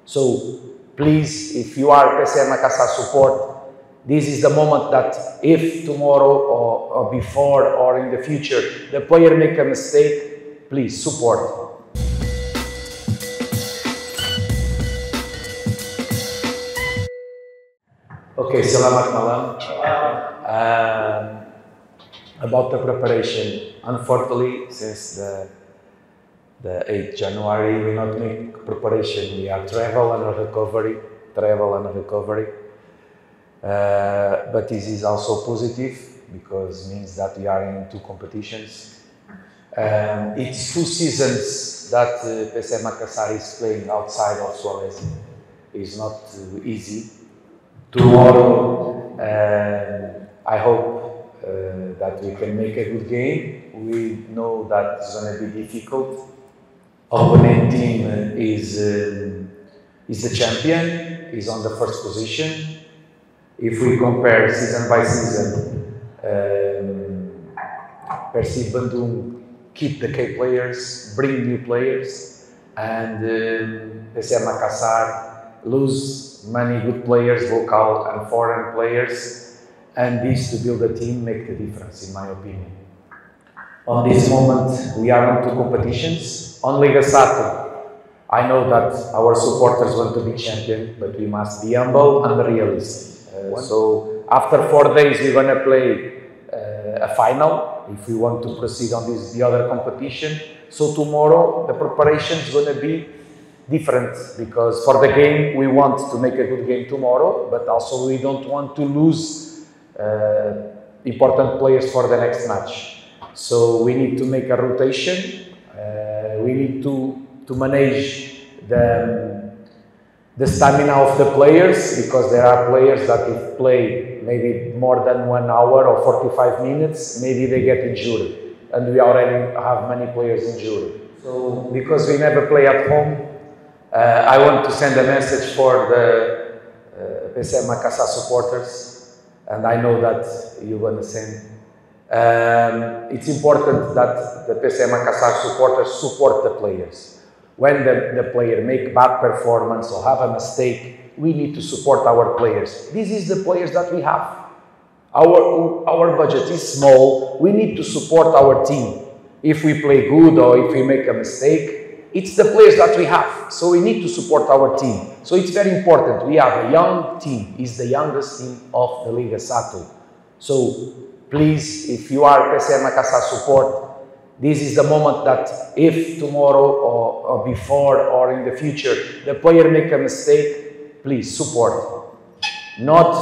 So please, if you are PSM Makassar support, this is the moment that if tomorrow or before or in the future the player make a mistake, please support. Okay, selamat malam. About the preparation, unfortunately, since the 8th January, we not make preparation. We are travel and recovery. But this is also positive because it means that we are in 2 competitions. It's 2 seasons that PSM Makassar is playing outside of Suarez. It's not easy. Tomorrow, I hope that we can make a good game. We know that it's going to be difficult. Opponent team is the champion, is on the first position. If we compare season by season, Persib Bandung keep the K players, bring new players, and PSM Makassar lose many good players, local and foreign players, and this to build a team make the difference, in my opinion. On this moment, we are on 2 competitions. On Liga Satu, I know that our supporters want to be champion, but we must be humble and realistic. So after 4 days, we're going to play a final if we want to proceed on the other competition. So tomorrow, the preparation is going to be different because for the game, we want to make a good game tomorrow, but also we don't want to lose important players for the next match. So we need to make a rotation. We need to manage the stamina of the players, because there are players that if play maybe more than 1 hour or 45 minutes, maybe they get injured. And we already have many players injured. So because we never play at home, I want to send a message for the PSM Makassar supporters, and I know that you're going to send. It's important that the PSM Makassar supporters support the players. When the player make bad performance or have a mistake, we need to support our players. This is the players that we have. Our budget is small. We need to support our team. If we play good or if we make a mistake, it's the players that we have. So we need to support our team. So it's very important. We have a young team. It's the youngest team of the Liga Satu. So please, if you are PSM Makassar support, this is the moment that if tomorrow or before or in the future the player make a mistake, please support. Not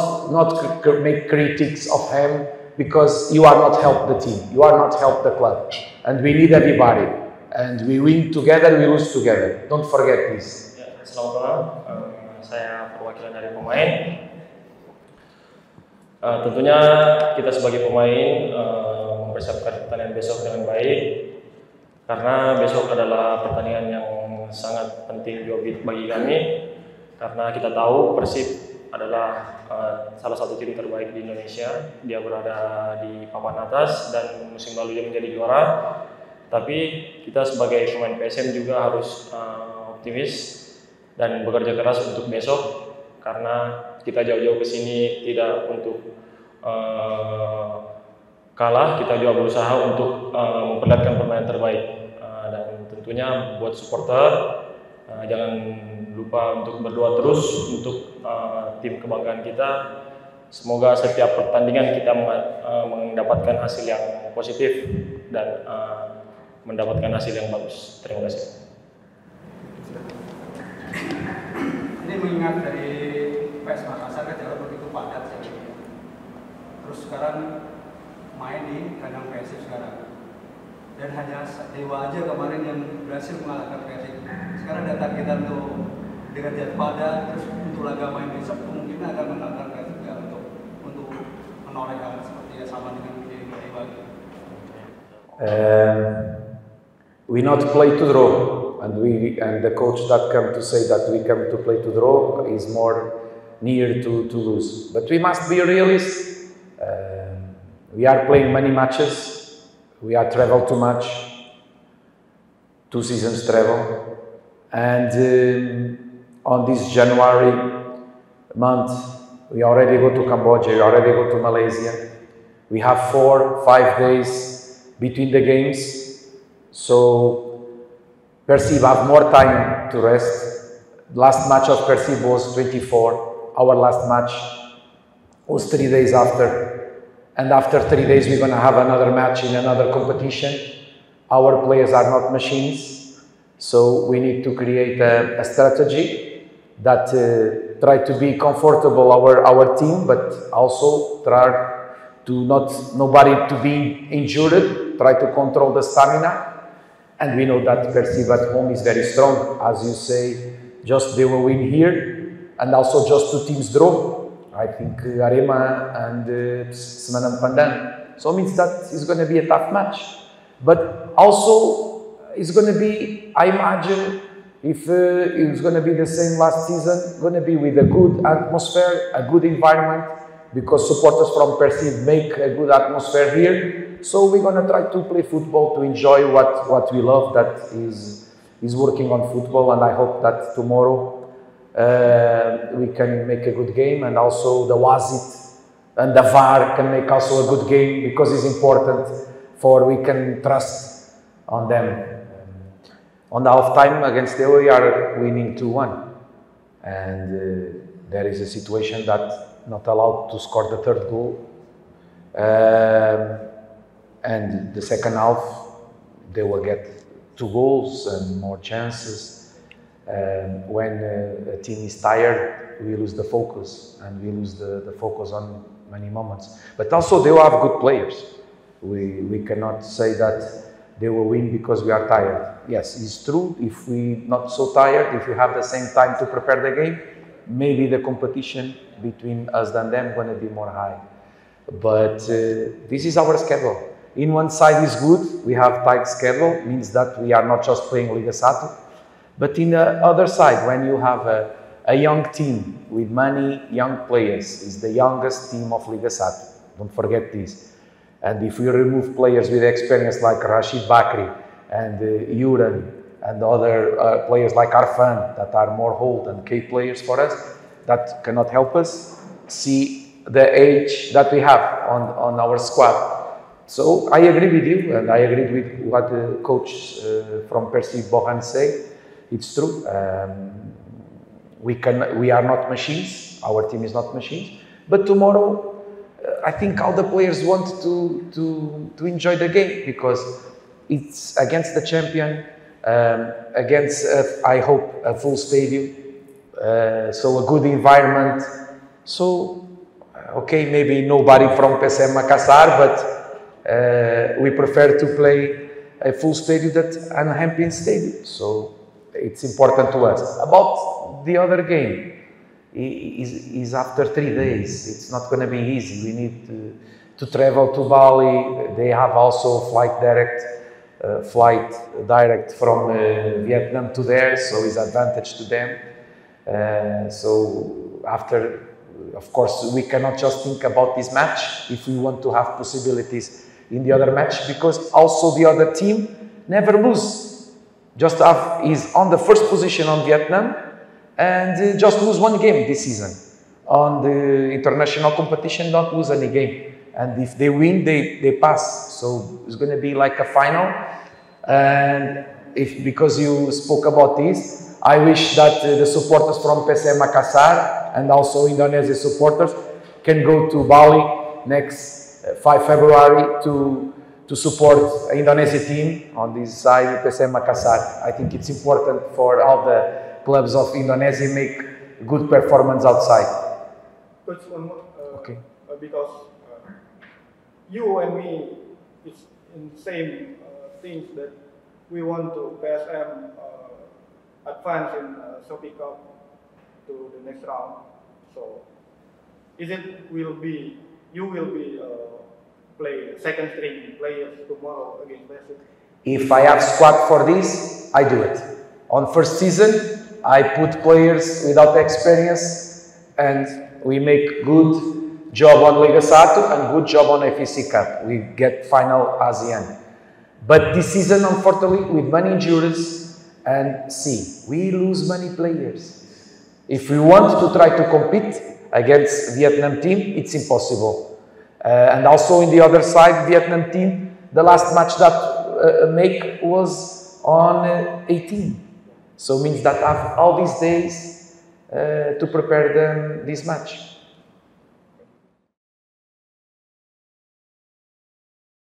make critics of him, because you are not help the team, you are not help the club, and we need everybody. And we win together, we lose together. Don't forget this. Ya, selamat malam. Saya perwakilan dari pemain. Tentunya kita sebagai pemain mempersiapkan pertandingan besok dengan baik, karena besok adalah pertandingan yang sangat penting juga bagi kami, karena kita tahu Persib adalah salah satu tim terbaik di Indonesia. Dia berada di papan atas dan musim lalu dia menjadi juara. Tapi kita sebagai pemain PSM juga harus optimis dan bekerja keras untuk besok, karena kita jauh-jauh ke sini tidak untuk kalah, kita juga berusaha untuk memperlihatkan permainan terbaik. Dan tentunya buat supporter, jangan lupa untuk berdoa terus untuk tim kebanggaan kita. Semoga setiap pertandingan kita mendapatkan hasil yang positif dan mendapatkan hasil yang bagus. Terima kasih. Ini mengingat dari PSM Makassar kan jalan begitu padat ya. Terus sekarang main di kandang PSM sekarang, dan hanya Dewa aja kemarin yang berhasil mengalahkan PSM. Sekarang datang kita untuk dengan jadwal padat, terus untuk laga main besok kemungkinan akan mengalahkan PSM ya, untuk menolak hal seperti yang sama dengan Dewa. We not play to draw, and the coach that come to say that we come to play to draw is more near to lose. But we must be realistic. We are playing many matches. We are travel too much. 2 seasons travel, and on this January month, we already go to Cambodia, we already go to Malaysia. We have 4, 5 days between the games, so Persiv have more time to rest. Last match of Persiv was 24. Our last match was 3 days after. And after 3 days, we're going to have another match in another competition. Our players are not machines, so we need to create a strategy that try to be comfortable our team, but also try to nobody to be injured, try to control the stamina. And we know that Persiv at home is very strong, as you say, just they will win here, and also just 2 teams draw. I think Arya and Semenam Pandan. So it means that it's going to be a tough match. But also, it's going to be, I imagine, if it's going to be the same last season, going to be with a good atmosphere, a good environment, because supporters from Persiv make a good atmosphere here. So we're going to try to play football, to enjoy what we love, that is working on football, and I hope that tomorrow we can make a good game, and also the Wazit and the VAR can make also a good game, because it's important for we can trust on them. On the half time against Ewako, we are winning 2-1, and there is a situation that not allowed to score the 3rd goal, and the second half they will get 2 goals and more chances. When a team is tired, we lose the focus, and we lose the focus on many moments. But also they will have good players. We cannot say that they will win because we are tired. Yes, it's true. If we not so tired, if we have the same time to prepare the game, maybe the competition between us and them going to be more high. But this is our schedule. In one side is good, we have tight schedule, means that we are not just playing Liga Satu. But in the other side, when you have a young team with many young players, is the youngest team of Liga Satu. Don't forget this. And if we remove players with experience like Rashid Bakri and Yuran and other players like Arfan that are more old and key players for us, that cannot help us see the age that we have on our squad. So I agree with you, and I agree with what the coach from Persiv Bohan say. It's true. We are not machines. Our team is not machines. But tomorrow, I think all the players want to enjoy the game, because it's against the champion, against I hope a full stadium, so a good environment. So okay, maybe nobody from PSM Makassar, but we prefer to play a full stadium and a Hampin stadium. So it's important to us. About the other game, is after 3 days. It's not going to be easy. We need to travel to Bali. They have also flight direct from Vietnam to there, so it's advantage to them. So after, of course, we cannot just think about this match if we want to have possibilities in the other match, because also the other team never lose. Just is on the first position on Vietnam, and just lose 1 game this season. On the international competition, not lose any game. And if they win, they pass. So it's going to be like a final. And because you spoke about this, I wish that the supporters from PSM Makassar and also Indonesia supporters can go to Bali next 5 February to support Indonesia team on this side, PSM Makassar. I think it's important for all the clubs of Indonesia make good performance outside. Coach, one more. Okay. Because you and me is in the same things that we want to PSM advance in Shopee Cup to the next round. So, you will be play second string players tomorrow against PSM? If I have squad for this, I do it. On first season, I put players without experience, and we make good job on Liga Satu and good job on FEC Cup. We get final ASEAN. But this season, unfortunately, with many injuries, and we lose many players. If we want to try to compete against Vietnam team, it's impossible. And also in the other side, Vietnam team, the last match that make was on 18. So means that I have all these days to prepare them this match.